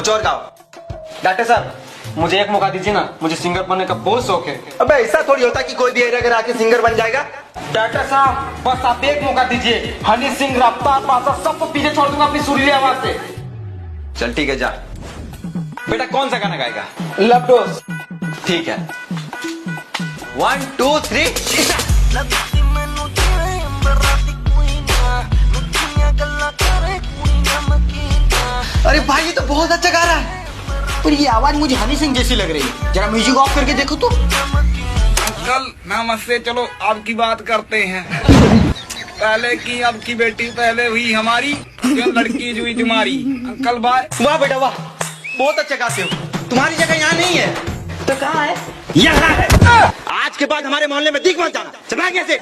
कुछ और गाओ। डॉक्टर साहब मुझे एक मौका दीजिए ना, मुझे सिंगर बनने का बहुत शौक है। अबे ऐसा थोड़ी होता कि कोई भी एरिया अगर आके सिंगर बन जाएगा। डॉक्टर साहब बस आप एक मौका दीजिए, हनी सिंह, रफ्तार, बादशाह सबको पीछे छोड़ दूंगा अपनी सुरीली आवाज से। चल ठीक है जा। बेटा कौन सा गाना गाएगा? Love dose. ठीक है 1 2 3 अरे भाई ये तो बहुत अच्छा गा रहा है, पर ये आवाज मुझे हनी सिंह जैसी लग रही है। जरा म्यूजिक ऑफ करके देखो तो। अंकल नमस्ते, चलो आपकी बात करते हैं। पहले की अब की बेटी पहले हुई हमारी, जो लड़की हुई तुम्हारी। Uncle bye. वाह बेटा वाह, बहुत अच्छा गाते हो। तुम्हारी जगह यहाँ नहीं है तो कहाँ है? यहाँ है। आज के बाद हमारे मोहल्ले में दिख मत जाना। चला कैसे